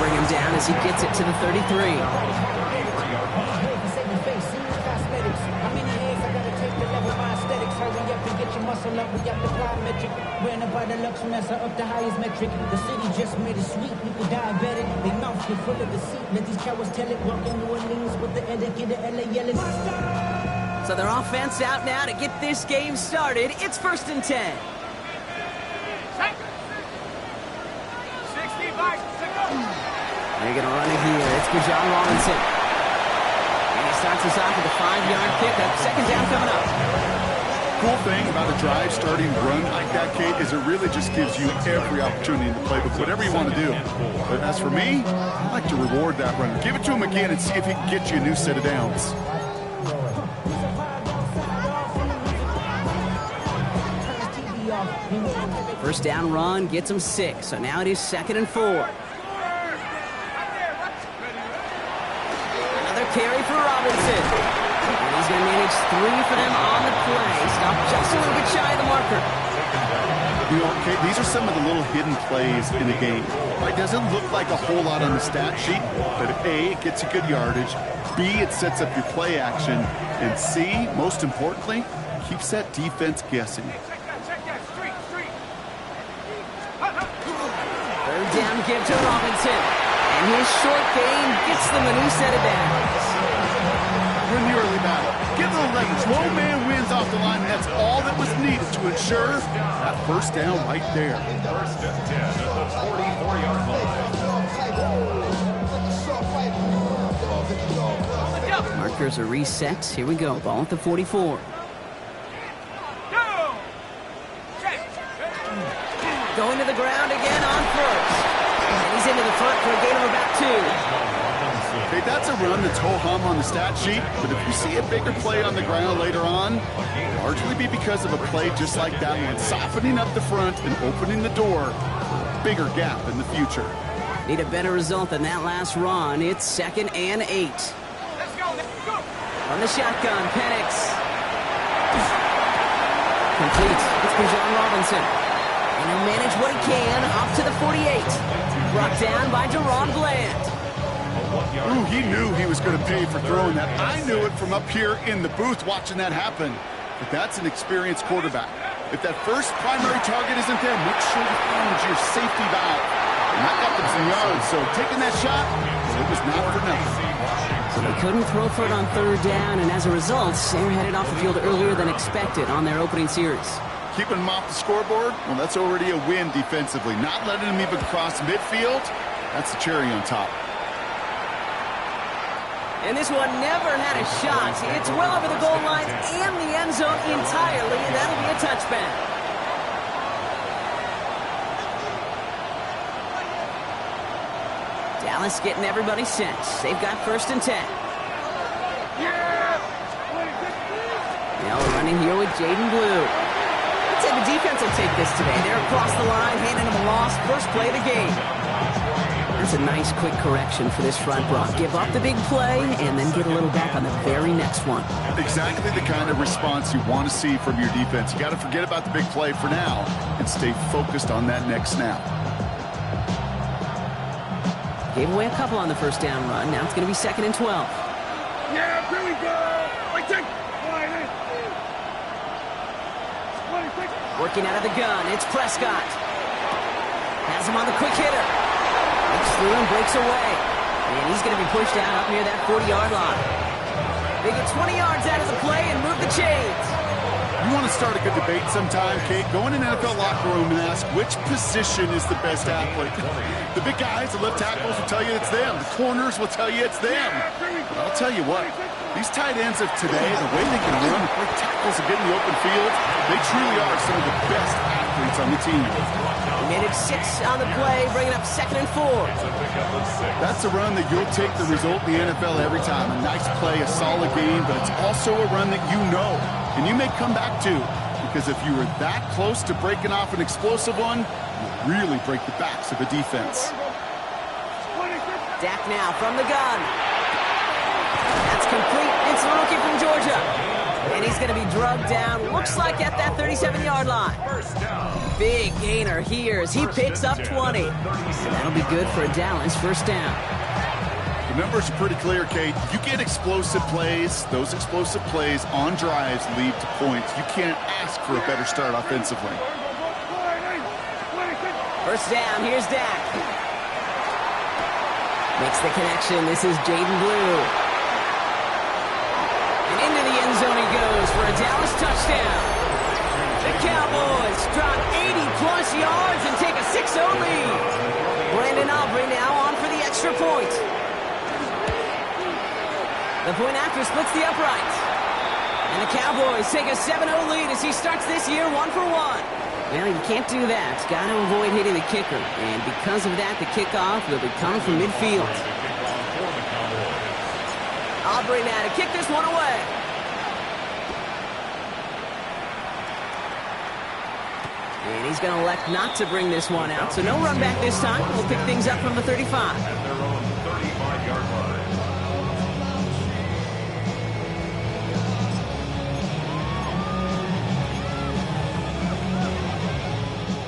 bring him down as he gets it to the 33. Up the highest metric. The city just made it sweet. People diabetic. They mouth get full of deceit. Let these cowards tell it. Walking New Orleans with the etiquette of LA yelling. So their offense out now to get this game started. It's 1st and 10. They're going to run it here. It's Bijan Robinson. And he starts us off with a 5-yard pickup. 2nd down coming up. Cool thing about a drive starting run like that, Kate, is it really just gives you every opportunity to play with whatever you want to do. But as for me, I like to reward that runner. Give it to him again and see if he can get you a new set of downs. First down run gets him 6. So now it is 2nd and 4. Another carry for Robinson. And he's going to manage 3 for them on the play. Stop just a little bit shy of the marker. You know, Kate, these are some of the little hidden plays in the game. It doesn't look like a whole lot on the stat sheet, but A, it gets you good yardage. B, it sets up your play action. And C, most importantly, keeps that defense guessing. 3rd down give to Robinson. And his short game gets them a new set of downs. Win the early battle. Get a little leverage. Low man wins off the line. That's all that was needed to ensure that first down right there. 1st and 10 at the 44-yard line. Markers are reset. Here we go. Ball at the 44. Going to the ground again on 1st. And he's into the front for a gain of about 2. Okay, that's a run that's ho-hum on the stat sheet, but if you see a bigger play on the ground later on, it'll largely be because of a play just like that one, softening up the front and opening the door for a bigger gap in the future. Need a better result than that last run. It's 2nd and 8. From the shotgun, Penix. Complete. It's Bijan Robinson. And he'll manage what he can up to the 48. Brought down by Deron Bland. Ooh, he knew he was going to pay for throwing that. I knew it from up here in the booth watching that happen. But that's an experienced quarterback. If that first primary target isn't there, make sure you find your safety valve. And that got them some yards, so taking that shot, it was not for nothing. So they couldn't throw for it on 3rd down, and as a result, they were headed off the field earlier than expected on their opening series. Keeping them off the scoreboard, well, that's already a win defensively. Not letting them even cross midfield, that's the cherry on top. And this one never had a shot. It's well over the goal line and the end zone entirely, and that'll be a touchback. Dallas getting everybody set. They've got 1st and 10. Now we're running here with Jaden Blue. I'd say the defense will take this today. They're across the line, handing them a loss. First play of the game. That's a nice quick correction for this front, Brock. Give up the big play and then get a little back on the very next one. Exactly the kind of response you want to see from your defense. You got to forget about the big play for now and stay focused on that next snap. Gave away a couple on the first down run. Now it's going to be 2nd and 12. Yeah, here we go. Working out of the gun, it's Prescott. Has him on the quick hitter. Breaks through and breaks away. And he's going to be pushed out up near that 40-yard line. They get 20 yards out of the play and move the chains. You want to start a good debate sometime, Kate? Go in an NFL locker room and ask which position is the best athlete. The big guys, the left tackles will tell you it's them. The corners will tell you it's them. But I'll tell you what, these tight ends of today, the way they can run, break tackles and get in the open field, they truly are some of the best athletes on the team. He made it 6 on the play, bringing up 2nd and 4. That's a run that you'll take the result in the NFL every time. A nice play, a solid game, but it's also a run that you know, and you may come back to, because if you were that close to breaking off an explosive one, you really break the backs of a defense. Dak now from the gun. That's complete. It's the rookie from Georgia. And he's going to be drugged down, looks like at that 37-yard line. Big gainer here as he picks up 20. That'll be good for a Dallas first down. The numbers are pretty clear, Kate. You get explosive plays. Those explosive plays on drives lead to points. You can't ask for a better start offensively. First down, here's Dak. Makes the connection. This is Jaden Blue. And into the end zone he goes for a Dallas touchdown. The Cowboys drop 80-plus yards and take a 6-0 lead. Brandon Aubrey now on for the extra point. The point after splits the upright. And the Cowboys take a 7-0 lead as he starts this year 1-for-1. Well, you can't do that. Got to avoid hitting the kicker. And because of that, the kickoff will be coming from midfield. Aubrey now to kick this one away. And he's going to elect not to bring this one out. So no run back this time. We'll pick things up from the 35. At their own 35-yard line.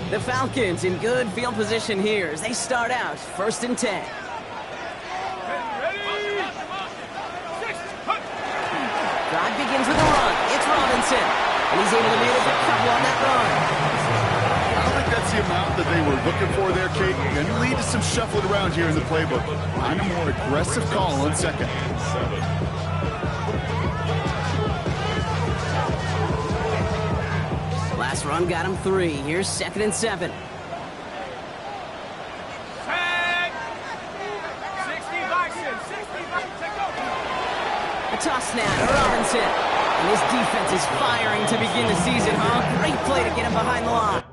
The Falcons in good field position here as they start out 1st and 10. Drive begins with a run. It's Robinson. And he's able to manage a couple on that run. I don't think that's the amount that they were looking for there, Kate. Going to lead to some shuffling around here in the playbook. Find a more aggressive call on second. Last run got him 3. Here's 2nd and 7. A toss now to Robinson. And his defense is firing to begin the season, huh? Great play to get him behind the line.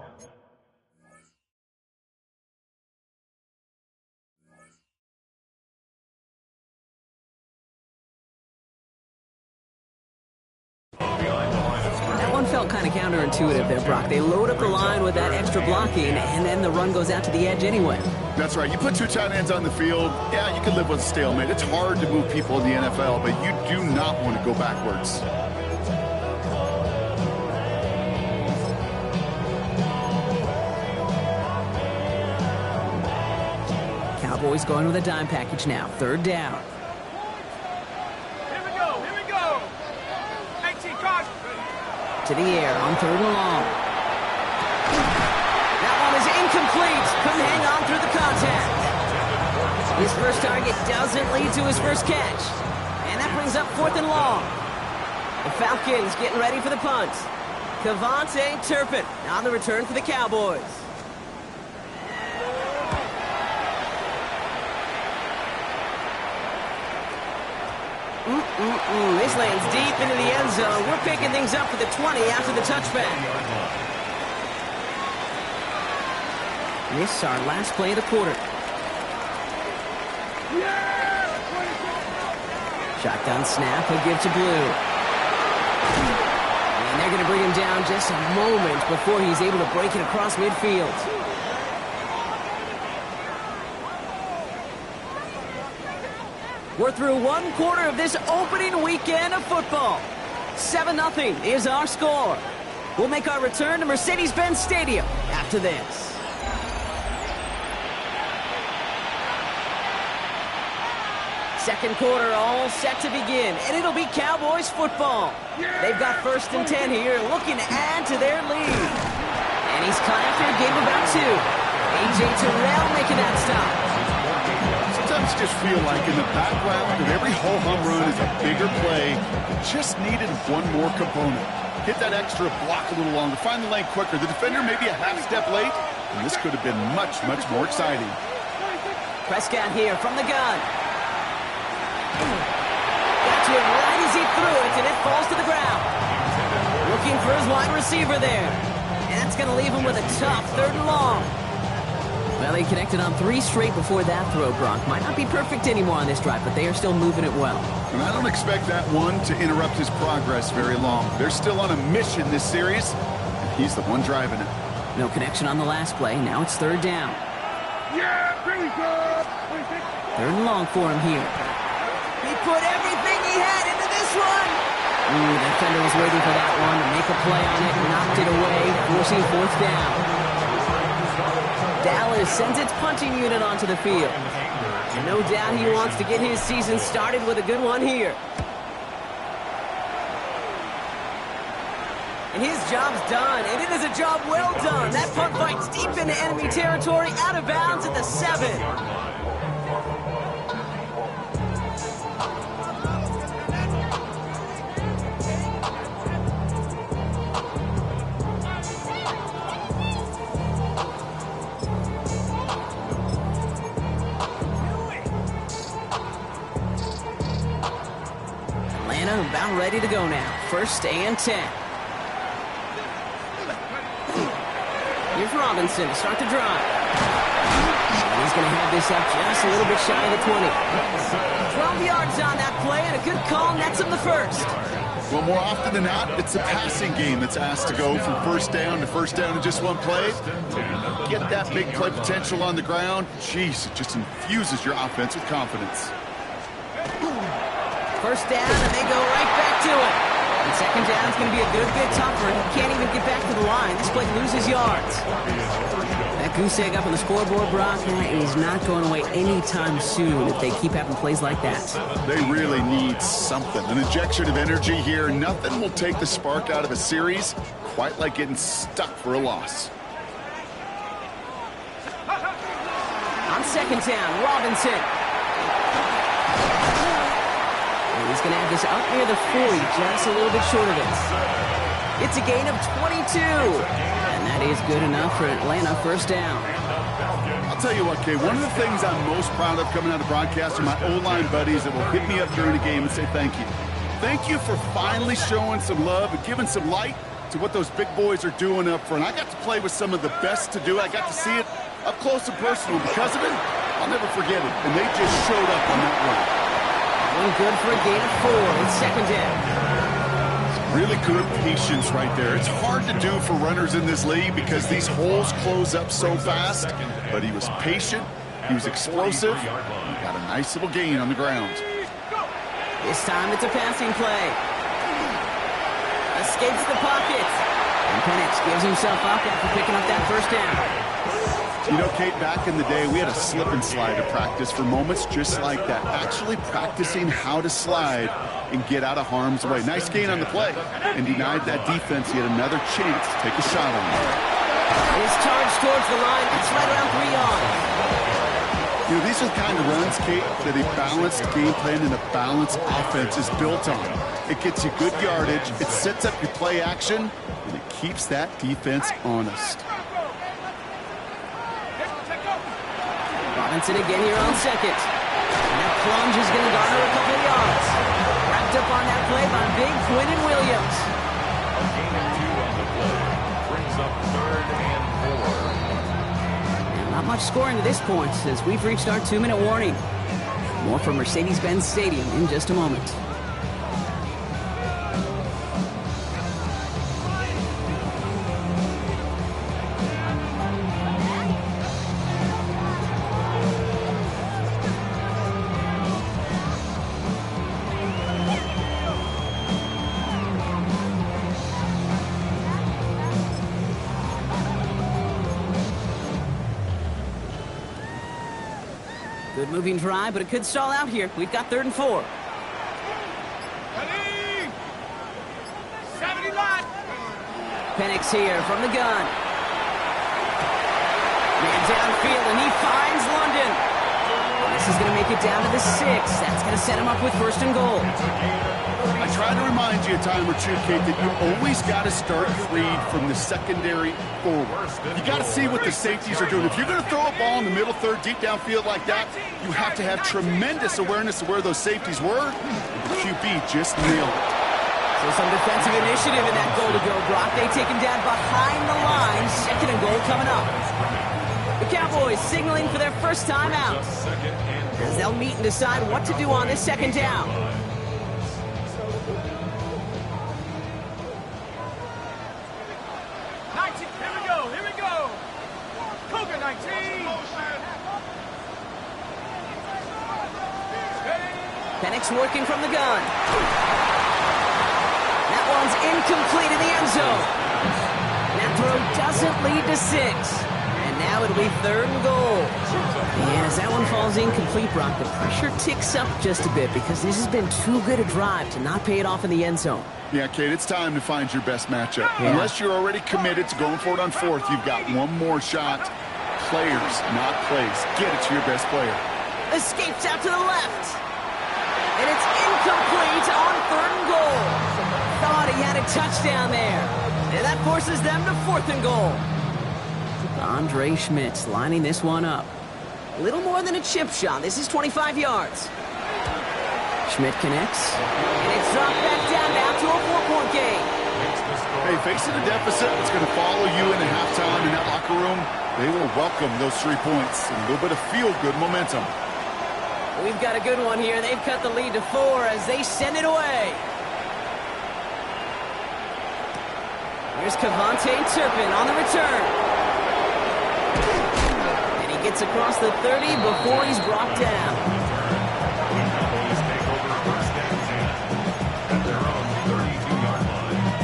That one felt kind of counterintuitive there, Brock. They load up the line with that extra blocking, and then the run goes out to the edge anyway. That's right. You put 2 tight ends on the field, yeah, you can live with a stalemate. It's hard to move people in the NFL, but you do not want to go backwards. Cowboys going with a dime package now. 3rd down. Here we go. 18 cards. To the air on 3rd and long. That one is incomplete. Couldn't hang on through the contact. His first target doesn't lead to his first catch. And that brings up 4th and long. The Falcons getting ready for the punt. Kevontae Turpin on the return for the Cowboys. This lands deep into the end zone. We're picking things up for the 20 after the touchback. This is our last play of the quarter. Shotgun snap, he'll give to Blue. And they're going to bring him down just a moment before he's able to break it across midfield. We're through 1 quarter of this opening weekend of football. 7-0 is our score. We'll make our return to Mercedes-Benz Stadium after this. Second quarter all set to begin, and it'll be Cowboys football. They've got 1st and 10 here, looking to add to their lead. And he's caught after a game of about 2. A.J. Terrell making that stop. Sometimes you just feel like in the background of every ho-hum run is a bigger play. Just needed one more component. Hit that extra block a little longer, find the lane quicker. The defender may be a half step late, and this could have been much, much more exciting. Prescott here from the gun. Got to him right as he threw it, and it falls to the ground. Looking for his wide receiver there. And that's going to leave him with a tough 3rd and long. Well, they connected on 3 straight before that throw, Brock. Might not be perfect anymore on this drive, but they are still moving it well. And I don't expect that one to interrupt his progress very long. They're still on a mission this series, and he's the one driving it. No connection on the last play. Now it's 3rd down. Yeah, pretty good. 3rd and long for him here. He put everything he had into this one. The defender was waiting for that one to make a play on it, knocked it away, forcing 4th down. Dallas sends its punching unit onto the field. And no doubt he wants to get his season started with a good one here. And his job's done, and it is a job well done. That punt fight's deep into enemy territory, out of bounds at the 7. Atlanta about ready to go now. 1st and 10. Here's Robinson to start the drive. And he's going to have this up just a little bit shy of the 20. 12 yards on that play, and a good call nets him the 1st. Well, more often than not, it's a passing game that's asked to go from 1st down to 1st down in just one play. Get that big play potential on the ground. Jeez, it just infuses your offense with confidence. 1st down, and they go right back to it. And 2nd down is going to be a good bit tougher. He can't even get back to the line. This play loses yards. That goose egg up on the scoreboard, Brock, that is not going away anytime soon if they keep having plays like that. They really need something. An injection of energy here. Nothing will take the spark out of a series quite like getting stuck for a loss. On 2nd down, Robinson. He's going to have this up near the 40, just a little bit short of it. It's a gain of 22. And that is good enough for Atlanta 1st down. I'll tell you what, Kay, one of the things I'm most proud of coming out of broadcast are my O-line buddies that will hit me up during the game and say thank you. Thank you for finally showing some love and giving some light to what those big boys are doing up front. I got to play with some of the best to do. I got to see it up close and personal. Because of it, I'll never forget it. And they just showed up on that run. One good for a gain of 4. It's 2nd down. Really good patience right there. It's hard to do for runners in this league because these holes close up so fast. But he was patient. He was explosive. He got a nice little gain on the ground. This time it's a passing play. Escapes the pocket. And Penix gives himself up after picking up that 1st down. You know, Kate, back in the day, we had a slip and slide to practice for moments just like that. Actually practicing how to slide and get out of harm's way. Nice gain on the play. And denied that defense. He had another chance to take a shot on him. His charge towards the line. It's right around 3 yards. You know, these are the kind of runs, Kate, that a balanced game plan and a balanced offense is built on. It gets you good yardage. It sets up your play action. And it keeps that defense honest. Robinson again here on 2nd. And that plunge is going to garner a couple of yards. Wrapped up on that play by big Quinnen Williams. A gain of 2 on the play. Brings up 3rd and 4. And not much scoring to this point as we've reached our 2-minute warning. More from Mercedes-Benz Stadium in just a moment. Good moving drive, but it could stall out here. We've got 3rd and 4. Ready? 70 line. Penix here from the gun. Man downfield, and he finds London. This is going to make it down to the 6. That's going to set him up with 1st and goal. I try to remind you a time or two, Kate, that you always got to start your read from the secondary forward. You got to see what the safeties are doing. If you're going to throw a ball in the middle third, deep downfield like that, you have to have tremendous awareness of where those safeties were. The QB just nailed it. So some defensive initiative in that goal to go, Brock. They take him down behind the line. 2nd and goal coming up. The Cowboys signaling for their first time out as they'll meet and decide what to do on this 2nd down. Here we go. Cougar 19. Penix working from the gun. one's incomplete in the end zone. That throw doesn't lead to 6. And now it'll be 3rd and goal. And as that one falls incomplete, Brock, the pressure ticks up just a bit because this has been too good a drive to not pay it off in the end zone. Yeah, Kate, it's time to find your best matchup. Yeah. Unless you're already committed to going for it on 4th, you've got one more shot. Players, not plays. Get it to your best player. Escapes out to the left. And it's incomplete on 3rd and goal. Thought he had a touchdown there. And that forces them to 4th and goal. Andre Schmitz lining this one up. A little more than a chip shot. This is 25 yards. Schmidt connects. And it's dropped back down now to a 4-point game. Hey, facing a deficit that's going to follow you into halftime in that locker room, they will welcome those 3 points and a little bit of feel-good momentum. We've got a good one here. They've cut the lead to 4 as they send it away. Here's Kevontae Turpin on the return. And he gets across the 30 before he's brought down. Cowboys take over 1st and 10 at their own 32-yard line.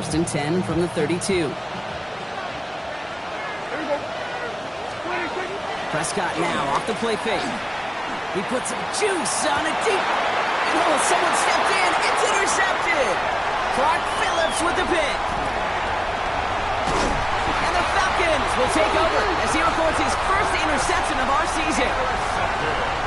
1st and 10 from the 32. Prescott now off the play fake. He puts some juice on it deep. And oh, someone stepped in. It's intercepted. Clark Phillips with the pick. And the Falcons will take over as he records his first interception of our season.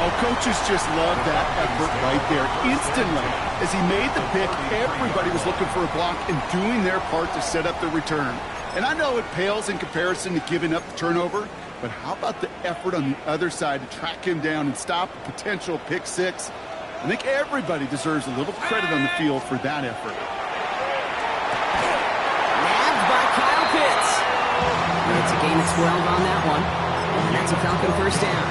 Oh, coaches just love that effort right there. Instantly, as he made the pick, everybody was looking for a block and doing their part to set up the return. And I know it pales in comparison to giving up the turnover, but how about the effort on the other side to track him down and stop a potential pick 6? I think everybody deserves a little credit on the field for that effort. Nabbed by Kyle Pitts. It's a gain of 12 on that one. And that's a Falcon first down.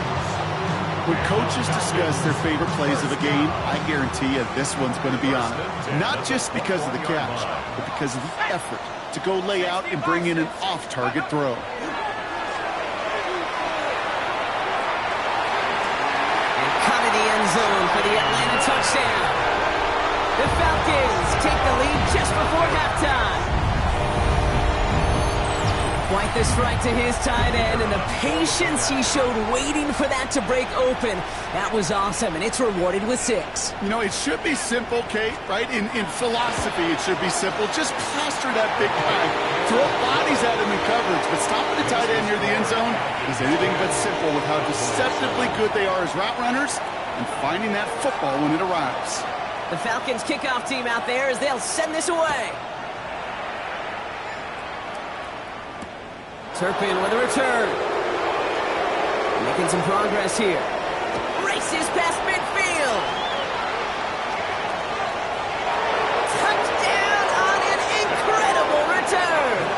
When coaches discuss their favorite plays of a game, I guarantee you this one's going to be on it. Not just because of the catch, but because of the effort to go lay out and bring in an off-target throw. Zone for the Atlanta touchdown. The Falcons take the lead just before halftime. Quite the strike to his tight end, and the patience he showed waiting for that to break open. That was awesome, and it's rewarded with 6. You know, it should be simple, Kate, right? In philosophy, it should be simple. Just plaster that big guy. Throw bodies at him in coverage, but stopping the tight end near the end zone is anything but simple with how deceptively good they are as route runners and finding that football when it arrives. The Falcons kickoff team out there as they'll send this away. Turpin with a return. Making some progress here. Races past midfield. Touchdown on an incredible return.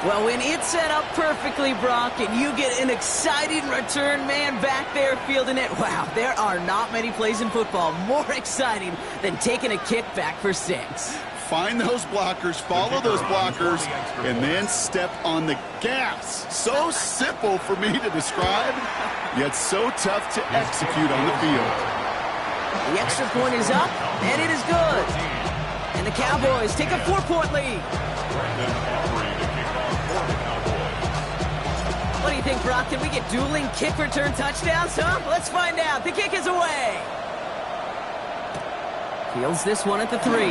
Well, when it's set up perfectly, Brock, and you get an exciting return man back there fielding it, wow, there are not many plays in football more exciting than taking a kick back for 6. Find those blockers, follow those blockers, and then step on the gas. So simple for me to describe, yet so tough to execute on the field. The extra point is up, and it is good. And the Cowboys take a 4-point lead. What do you think, Brock? Can we get dueling kick return touchdowns, huh? Let's find out. The kick is away. Fields this one at the 3. And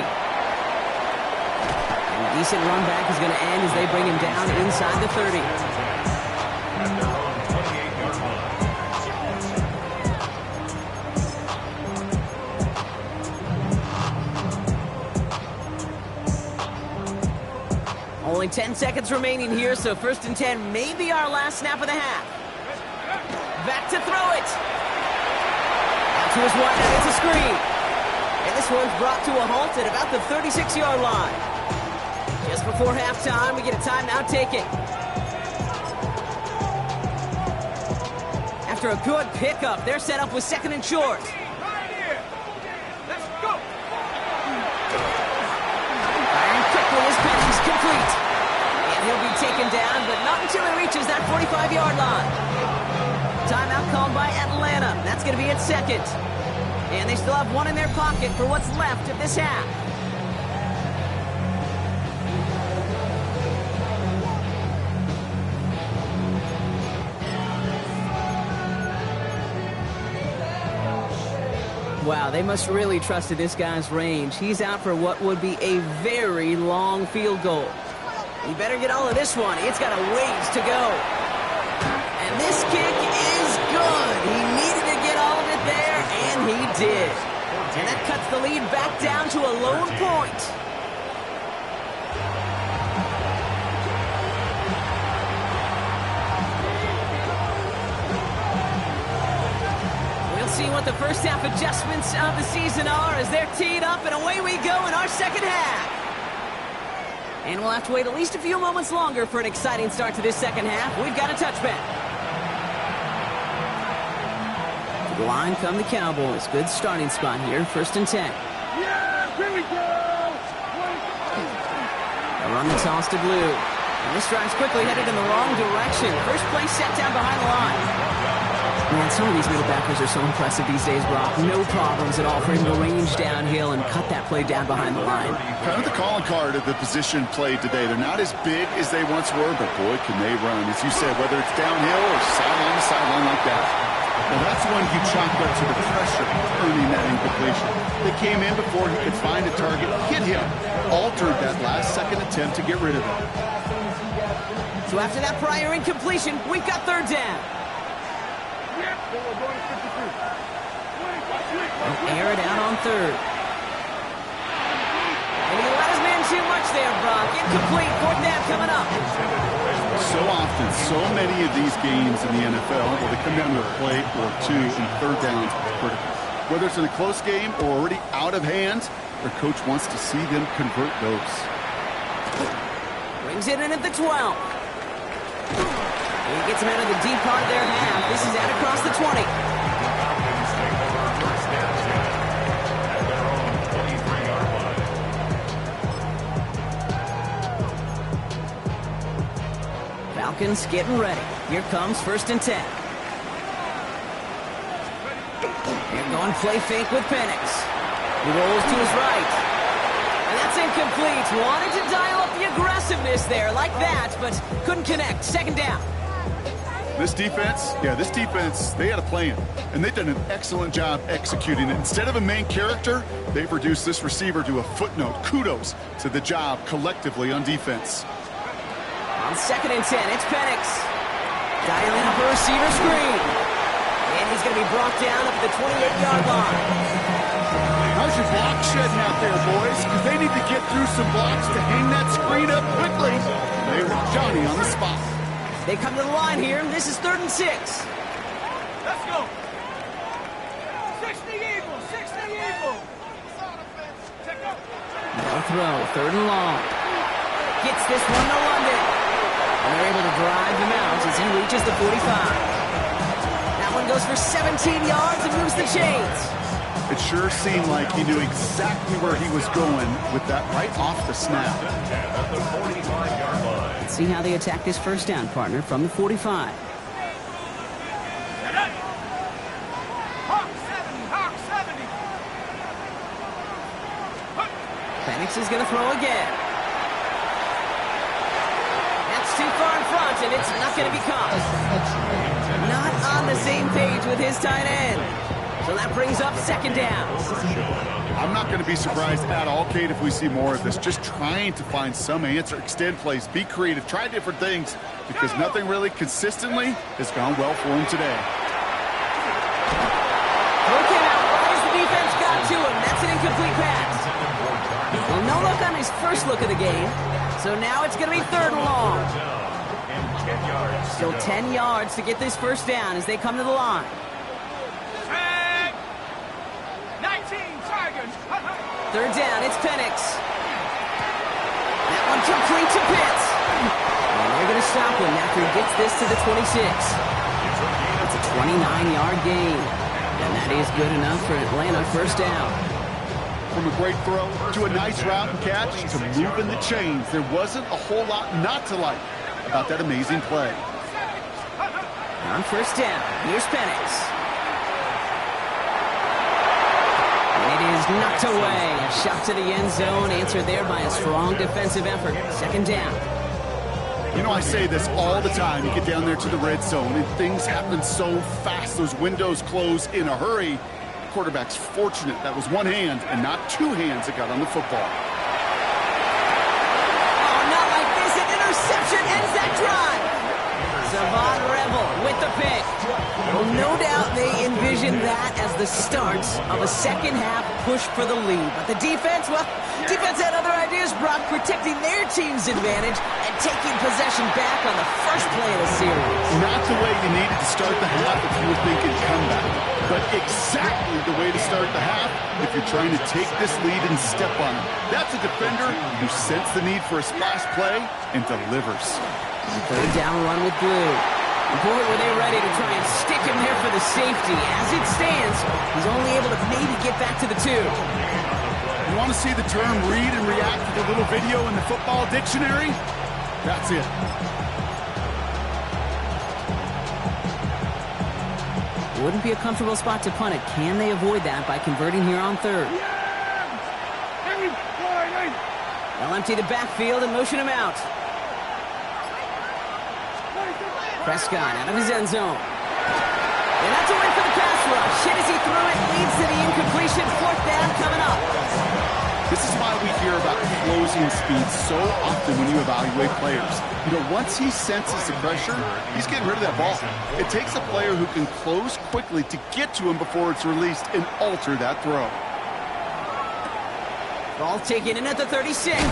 a decent run back is going to end as they bring him down inside the 30. At their own 28-yard line. Only 10 seconds remaining here, so 1st and 10 may be our last snap of the half. Back to throw it. Out to his wide, it's a screen. And this one's brought to a halt at about the 36-yard line. Just before halftime, we get a timeout taken. After a good pickup, they're set up with second and short. Let's go. Firing quickly as Penix complete. And he'll be taken down, but not until he reaches that 45-yard line. Timeout called by Atlanta. That's going to be its second. And they still have one in their pocket for what's left of this half. Wow, they must really trusted this guy's range. He's out for what would be a very long field goal. He better get all of this one. It's got a ways to go. And this kick is good. He needed to get all of it there, and he did. And that cuts the lead back down to a lone point. We'll see what the first half adjustments of the season are as they're teed up, and away we go in our second half. And we'll have to wait at least a few moments longer for an exciting start to this second half. We've got a touchback. To the line come the Cowboys. Good starting spot here, 1st and 10. Yeah, here we go. They run the toss to Blue. And this drive's quickly headed in the wrong direction. First play set down behind the line. Man, some of these middle backers are so impressive these days, Brock. No problems at all for him to range downhill and cut that play down behind the line. Kind of the calling card of the position played today. They're not as big as they once were, but boy, can they run. As you said, whether it's downhill or sideline to sideline like that. Well, that's when he chalked up to the pressure, earning that incompletion. They came in before he could find a target, hit him, altered that last-second attempt to get rid of him. So after that prior incompletion, we've got 3rd down. Air it out on 3rd. And he let his man too much there, Brock. Incomplete. 4th down coming up. So often, so many of these games in the NFL will they come down to a play or two and 3rd downs critical. Whether it's in a close game or already out of hand, their coach wants to see them convert those. Brings it in at the 12. He gets him out of the deep part of their half. This is out across the 20. Falcons getting ready. Here comes 1st and 10. They're going play fake with Penix. He rolls to his right. And that's incomplete. Wanted to dial up the aggressiveness there like that, but couldn't connect. 2nd down. This defense, they had a plan, and they've done an excellent job executing it. Instead of a main character, they've reduced this receiver to a footnote. Kudos to the job collectively on defense. On 2nd and 10, it's Penix. Dialing up a receiver screen. And he's going to be brought down up at the 28-yard line. How's your block shedding out there, boys? Because they need to get through some blocks to hang that screen up quickly. They were Johnny on the spot. They come to the line here. This is 3rd and 6. Let's go. 60 Eagles, 60 Eagles. No throw, 3rd and long. Gets this one to London. And they're able to drive him out as he reaches the 45. That one goes for 17 yards and moves the chains. It sure seemed like he knew exactly where he was going with that right off the snap. At the 45-yard line. Let's see how they attack this 1st down, partner, from the 45. Hawk 70, Hawk 70. Penix is going to throw again. That's too far in front, and it's not going to be caught. Not on the same page with his tight end. So that brings up 2nd down. I'm not going to be surprised at all, Kate, if we see more of this. Just trying to find some answer, extend plays, be creative, try different things, because nothing really consistently has gone well for him today. Okay, now, right as the defense got to him, that's an incomplete pass. Well, no look on his first look of the game, so now it's going to be 3rd and long. Still 10 yards to get this 1st down as they come to the line. 19 Tigers. Third down, it's Penix. That one complete to Pitts. And they're going to stop him after he gets this to the 26. It's a 29-yard gain. And that is good enough for Atlanta. First down. From a great throw to a nice route and catch to moving the chains, there wasn't a whole lot not to like about that amazing play. On first down, here's Penix. And it is knocked away. A shot to the end zone, answered there by a strong defensive effort. Second down. You know, I say this all the time. You get down there to the red zone, and things happen so fast. Those windows close in a hurry. The quarterback's fortunate that was one hand and not two hands that got on the football. Oh, not like this. An interception ends that drive. Savon Revel with the pick. Well, no doubt they envisioned that as the start of a second-half push for the lead. But the defense, well, defense had other ideas, Brock, protecting their team's advantage and taking possession back on the first play of the series. Not the way you needed to start the half if you were thinking comeback, but exactly the way to start the half if you're trying to take this lead and step on it. That's a defender who senses the need for a splash play and delivers. Third down run with Blue. Boy, were they ready to try and stick him there for the safety. As it stands, he's only able to maybe get back to the 2. You want to see the term read and react with a little video in the football dictionary? That's it. Wouldn't be a comfortable spot to punt it. Can they avoid that by converting here on third? They'll empty the backfield and motion him out. Prescott out of his end zone. And that's a win for the pass rush. Hit as he threw it, leads to the incompletion. Fourth down coming up. This is why we hear about closing speed so often when you evaluate players. You know, once he senses the pressure, he's getting rid of that ball. It takes a player who can close quickly to get to him before it's released and alter that throw. Ball taken in at the 36. Big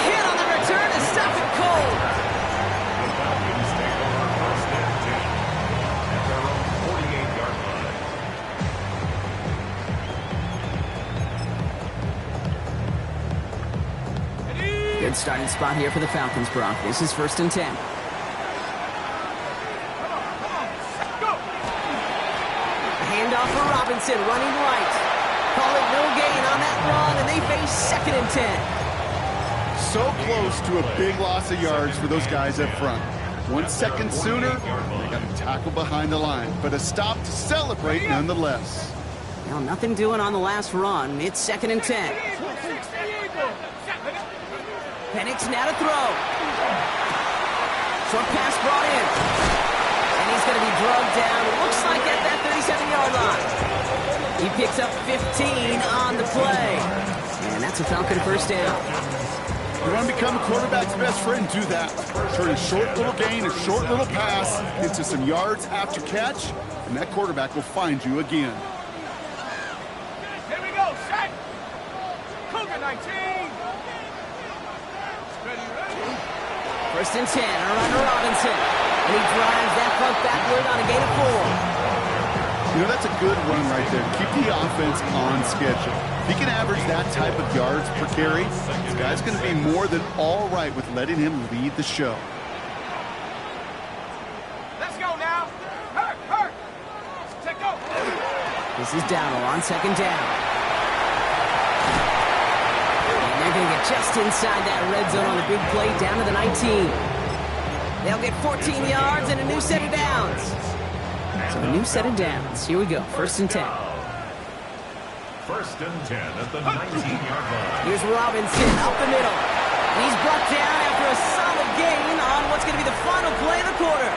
hit on the return to stop it cold. Good starting spot here for the Falcons, Brock. This is 1st and 10. Handoff for Robinson, running right. Call it no gain on that run, and they face 2nd and 10. So close to a big loss of yards for those guys up front. 1 second sooner, they got to tackle behind the line. But a stop to celebrate nonetheless. Well, nothing doing on the last run. It's 2nd and 10. Penix now to throw. Short pass brought in. And he's going to be drugged down. It looks like at that 37-yard line. He picks up 15 on the play. And that's a Falcon first down. You want to become a quarterback's best friend, do that. Turn a short little gain, a short little pass into some yards after catch, and that quarterback will find you again. Here we go, set. Cougar 19. 1st and 10, around to Robinson. And he drives that puck backward on a gain of 4. You know, that's a good run right there. Keep the offense on schedule. If he can average that type of yards per carry, this guy's going to be more than all right with letting him lead the show. Let's go now. Hurt. Take go. This is Dowdle on 2nd down. They're going to get just inside that red zone on the big play down to the 19. They'll get 14 yards and a new set of downs. So a new set of downs. Here we go. 1st and 10. 1st and 10 at the 19-yard line. Here's Robinson up the middle. And he's brought down after a solid gain on what's going to be the final play of the quarter.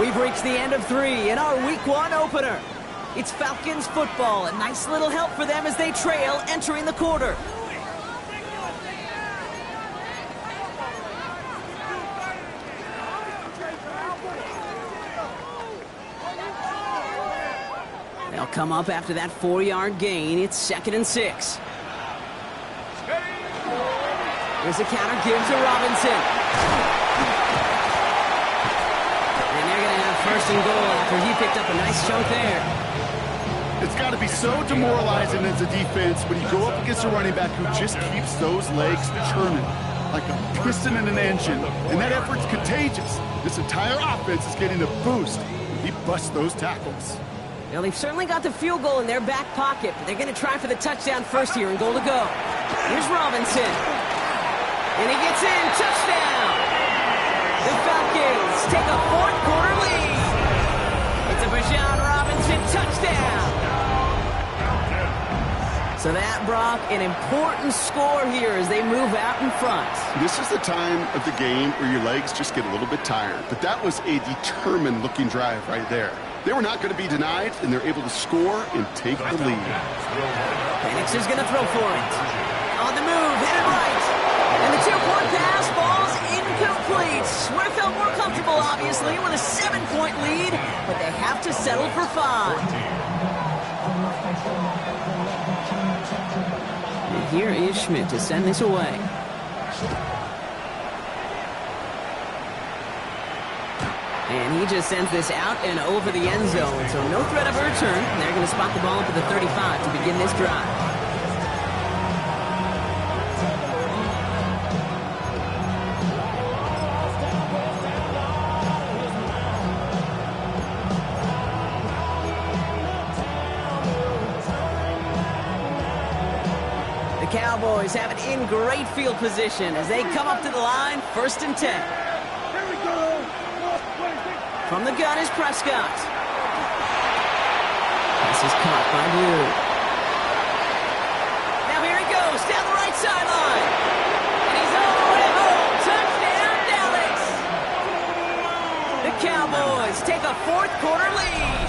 We've reached the end of 3 in our Week 1 opener. It's Falcons football. A nice little help for them as they trail entering the quarter. They'll come up after that 4-yard gain. It's 2nd and 6. Here's a counter give to Robinson. And they're going to have 1st and goal after he picked up a nice chunk there. It's got to be so demoralizing as a defense when you go up against a running back who just keeps those legs churning like a piston in an engine, and that effort's contagious. This entire offense is getting a boost when he busts those tackles. Now, they've certainly got the field goal in their back pocket, but they're going to try for the touchdown first here and goal to go. Here's Robinson. And he gets in. Touchdown! The Falcons take a fourth-quarter lead. It's a Bijan Robinson touchdown. So that, Brock, an important score here as they move out in front. This is the time of the game where your legs just get a little bit tired. But that was a determined-looking drive right there. They were not going to be denied, and they're able to score and take the lead. Penix is going to throw for it. On the move, headed right. And the two-point pass falls incomplete. Would have felt more comfortable, obviously, with a 7-point lead, but they have to settle for 5. And here is Schmidt to send this away. And he just sends this out and over the end zone. So no threat of a return. They're going to spot the ball up at the 35 to begin this drive. The Cowboys have it in great field position as they come up to the line, 1st and 10. From the gun is Prescott. This is caught by Blue. Now here he goes, down the right sideline. And he's all the way home. Touchdown, Dallas. The Cowboys take a fourth-quarter lead.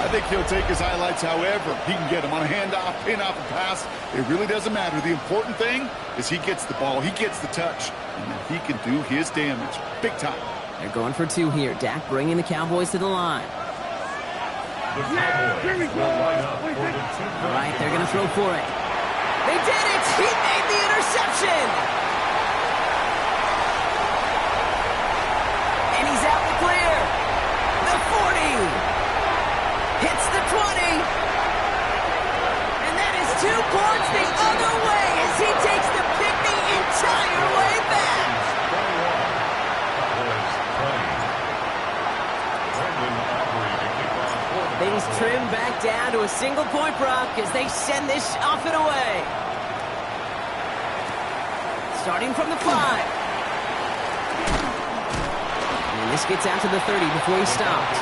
I think he'll take his highlights however he can get them on a handoff, pin-off, and pass. It really doesn't matter. The important thing is he gets the ball, he gets the touch, and then he can do his damage. Big time. They're going for 2 here. Dak bringing the Cowboys to the line. The Cowboys will line up for the All right, they're going to throw for it. They did it! He made the interception! And he's out the clear. The 40. Hits the 20. And that is 2 points the other way as he takes the pick the entire way back. Things trim back down to a single point, Brock, as they send this off and away. Starting from the 5. And this gets out to the 30 before he stopped.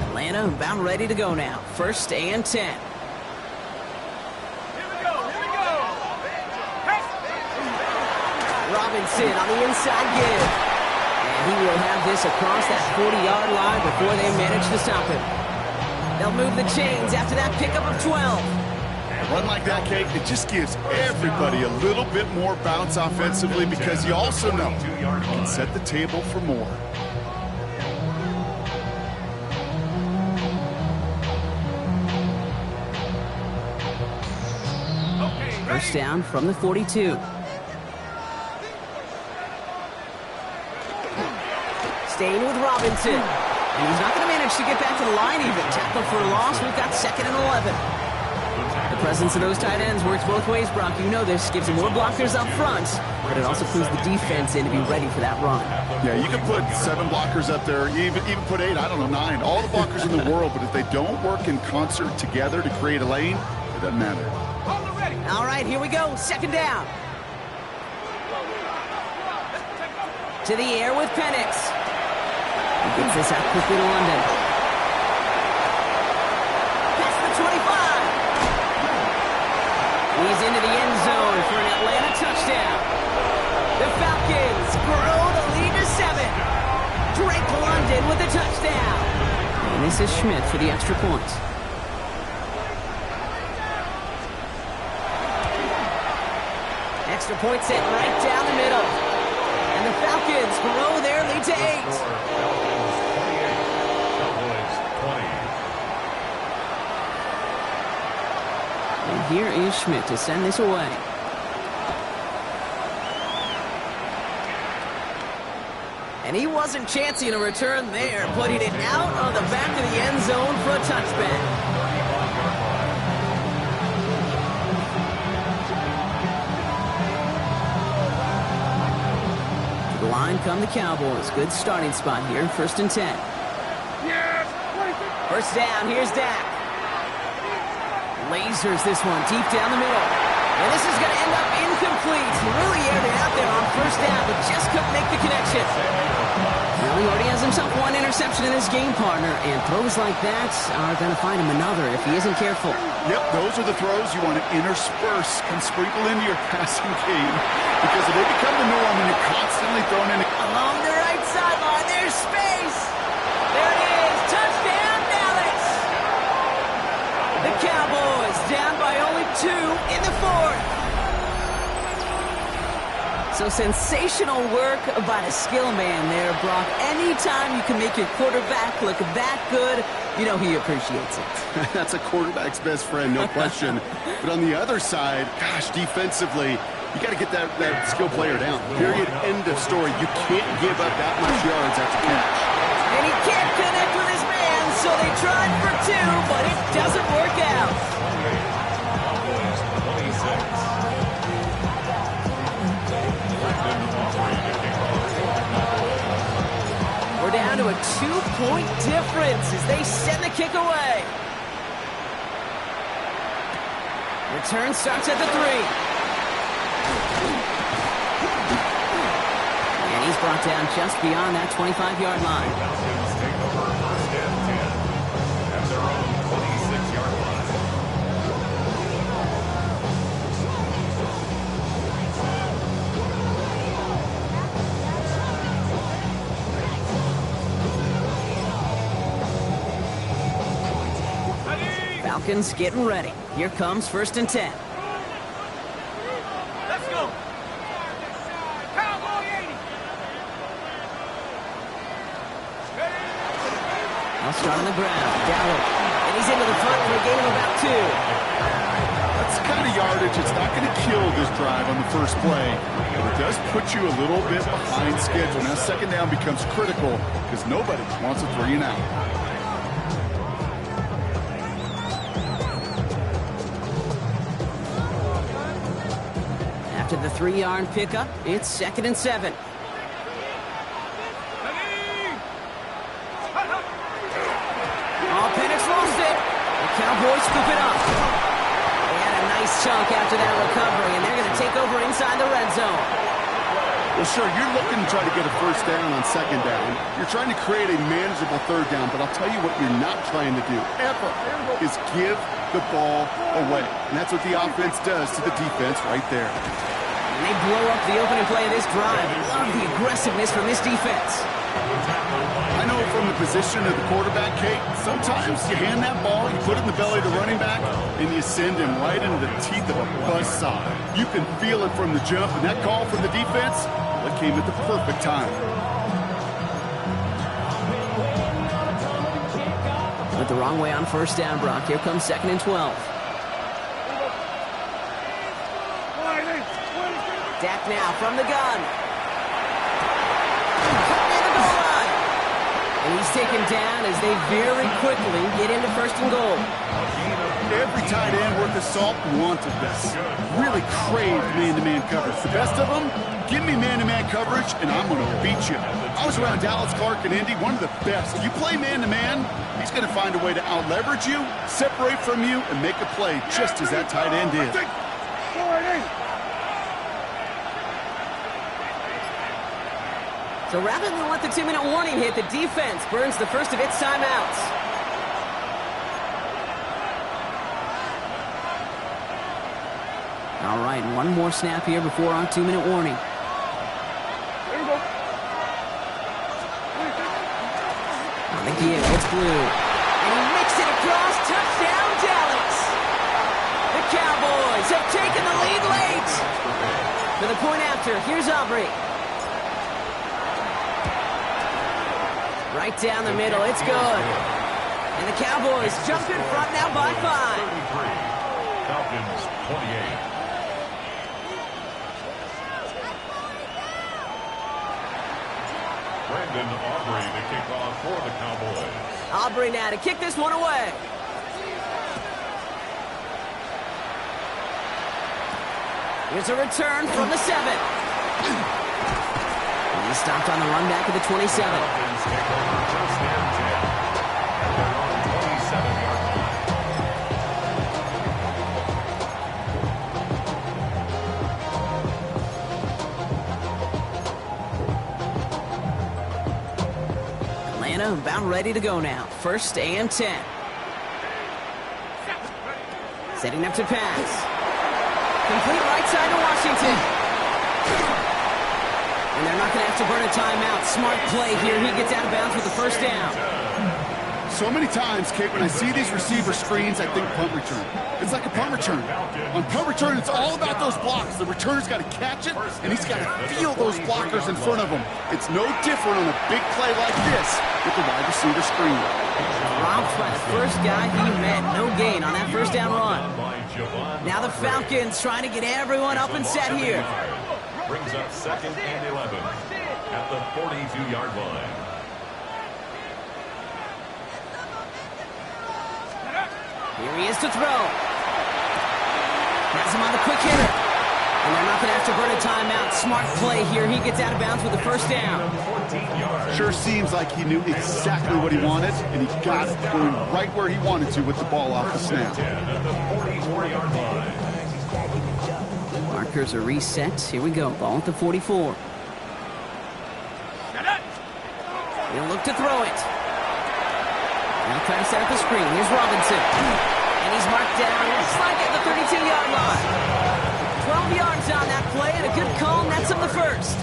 Atlanta about ready to go now. 1st and 10. Robinson on the inside give. And he will have this across that 40-yard line before they manage to stop him. They'll move the chains after that pickup of 12. A run like that, Kate, it just gives everybody a little bit more bounce offensively because you also know you can set the table for more. First down from the 42. Staying with Robinson. And he's not going to manage to get back to the line even. Tackle for a loss. We've got 2nd and 11. The presence of those tight ends works both ways, Brock. You know this. Gives them more blockers up front, but it also clues the defense in to be ready for that run. Yeah, you can put 7 blockers up there, even put 8, I don't know, 9. All the blockers in the world, but if they don't work in concert together to create a lane, it doesn't matter. All right, here we go. 2nd down. To the air with Penix. He gets this out quickly to London. Past the 25. He's into the end zone for an Atlanta touchdown. The Falcons grow the lead to 7. Drake London with a touchdown. And this is Schmidt for the extra point. Extra point set right down the middle. And the Falcons grow their lead to 8. here is Schmidt to send this away. And he wasn't chancing a return there, putting it out on the back of the end zone for a touchback. To the line come the Cowboys. Good starting spot here, 1st and 10. First down, here's Dak. Lasers this one deep down the middle. And this is going to end up incomplete. He really aired it out there on 1st down, but just couldn't make the connection. Well, he already has himself one interception in his game, partner, and throws like that are going to find him another if he isn't careful. Yep, those are the throws you want to intersperse and sprinkle into your passing game, because if they become the norm and you're constantly throwing in along the right sideline, there's space. There it is. Touchdown, Dallas. The Cowboys down by only 2 in the 4th. So sensational work by the skill man there, Brock. Anytime you can make your quarterback look that good, you know he appreciates it. That's a quarterback's best friend, no question. But on the other side, gosh, defensively, you got to get that skill player down. Period. End of story. You can't give up that much yards after catch. And he can't connect with his man, so they tried for 2, but it doesn't work out. We're down to a 2-point difference as they send the kick away. Return starts at the 3. And he's brought down just beyond that 25-yard line. Falcons take over 1st and 10 at their own 26-yard line. Falcons getting ready. Here comes 1st and 10. Let's go. Cowboy 80. I'll start on the ground. Dallas. And he's into the front for a gain of about 2. That's the kind of yardage. It's not going to kill this drive on the first play, but it does put you a little bit behind schedule. Now 2nd down becomes critical because nobody wants a 3 and out. To the 3-yard pickup, it's 2nd and 7. Penix lost it. The Cowboys scoop it up. They had a nice chunk after that recovery, and they're going to take over inside the red zone. Well, sure, you're looking to try to get a 1st down on 2nd down. You're trying to create a manageable 3rd down, but I'll tell you what you're not trying to do, ever, is give the ball away. And that's what the offense does to the defense right there. And they blow up the opening play of this drive. Love the aggressiveness from this defense. I know from the position of the quarterback, Kate, sometimes you hand that ball, you put it in the belly of the running back, and you send him right into the teeth of a buzzsaw. You can feel it from the jump, and that call from the defense, that came at the perfect time. Went the wrong way on 1st down, Brock. Here comes 2nd and 12. Dak now from the gun. Caught near the goal line. And he's taken down as they very quickly get into 1st and goal. Every tight end worth his salt wanted this. Really craved man-to-man coverage. The best of them, give me man-to-man coverage, and I'm going to beat you. I was around Dallas Clark and Indy, one of the best. You play man-to-man, he's going to find a way to out-leverage you, separate from you, and make a play just as that tight end did. So rather than let the 2-minute warning hit, the defense burns the first of its timeouts. All right, one more snap here before our 2-minute warning. On the give, it's Blue. And he makes it across. Touchdown, Dallas. The Cowboys have taken the lead late. For the point after, here's Aubrey. Right down the middle, it's good. And the Cowboys jump in front now by 5. Falcons 28. Brandon Aubrey to kick off for the Cowboys. Aubrey now to kick this one away. Here's a return from the 7. And he's stopped on the run back of the 27. Falcons take over just near 10 at their own 27-yard line. Atlanta about ready to go now. 1st and 10. Setting up to pass. Complete right side to Washington. And they're not going to have to burn a timeout. Smart play here. He gets out of bounds with the first down. So many times, Kate, when I see these receiver screens, I think punt return. It's like a punt return. On punt return, it's all about those blocks. The returner's got to catch it, and he's got to feel those blockers in front of him. It's no different on a big play like this with the wide receiver screen. Dropped by the first guy he met. No gain on that first down run. Now the Falcons trying to get everyone up and set here. Brings up 2nd and 11 at the 42-yard line. Here he is to throw. Has him on the quick hitter. And they're not going to have to burn a timeout. Smart play here. He gets out of bounds with the first down. Sure seems like he knew exactly what he wanted, and he got it going right where he wanted to with the ball off the snap. Markers are reset. Here we go. Ball at the 44. He'll look to throw it. Now trying to set up the screen. Here's Robinson. And he's marked down. Slide at the 32-yard line. 12 yards on that play, and a good call nets him the first.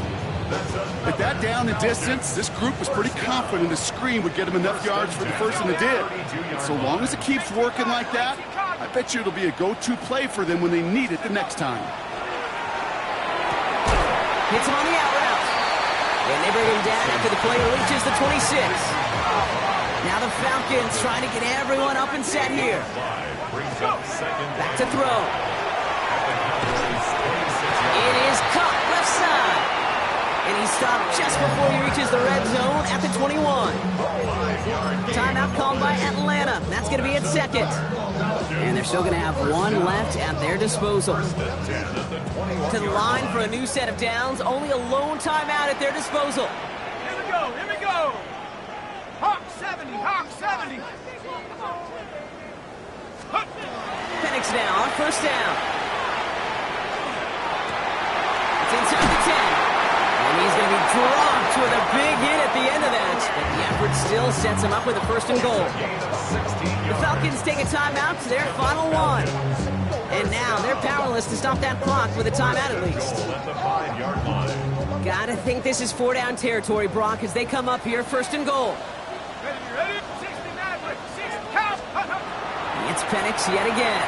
At that down and distance, this group was pretty confident the screen would get him enough yards for the first, and it did. And so long as it keeps working like that, I bet you it'll be a go-to play for them when they need it the next time. Hits him on the out route. And they bring him down after the player reaches the 26. Now the Falcons trying to get everyone up and set here. Back to throw. It is caught left side. And he stopped just before he reaches the red zone at the 21. Timeout called by Atlanta. That's going to be at 2nd. And they're still going to have one left at their disposal. To the line for a new set of downs. Only a lone timeout at their disposal. Here we go, here we go. Hawk 70, Hawk 70. Penix now on first down. It's inside the 10. And he's going to be dropped with a big hit at the end of that. But the effort still sets him up with a 1st and goal. The Falcons take a timeout to their final one. And now they're powerless to stop that clock with a timeout at least. Gotta think this is 4-down territory, Brock, as they come up here 1st and goal. Ready? 69, 6, count. It's Penix yet again.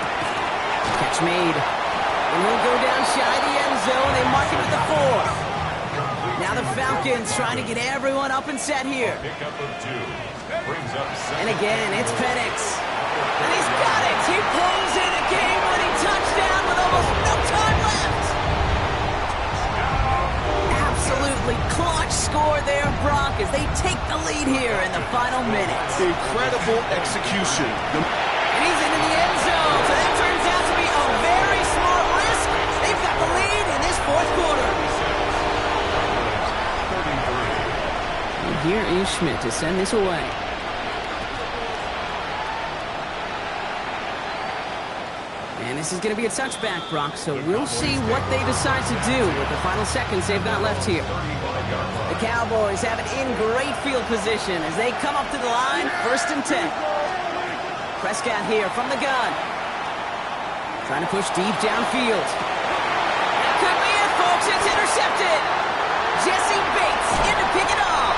Catch made. And he'll go down shy of the end zone. They mark it with the 4. Now the Falcons trying to get everyone up and set here. And again, it's Penix. And he's got it. He pulls in a game-winning touchdown with almost no time left. Absolutely clutch score there, Brock, as they take the lead here in the final minutes. Incredible execution. And he's into the end zone, so that turns out to be a very smart risk. They've got the lead in this 4th quarter. And here is Schmidt to send this away. And this is going to be a touchback, Brock, so we'll see what they decide to do with the final seconds they've got left here. The Cowboys have it in great field position as they come up to the line, 1st and 10. Prescott here from the gun. Trying to push deep downfield. That could be it, folks. It's intercepted. Jesse Bates in to pick it off.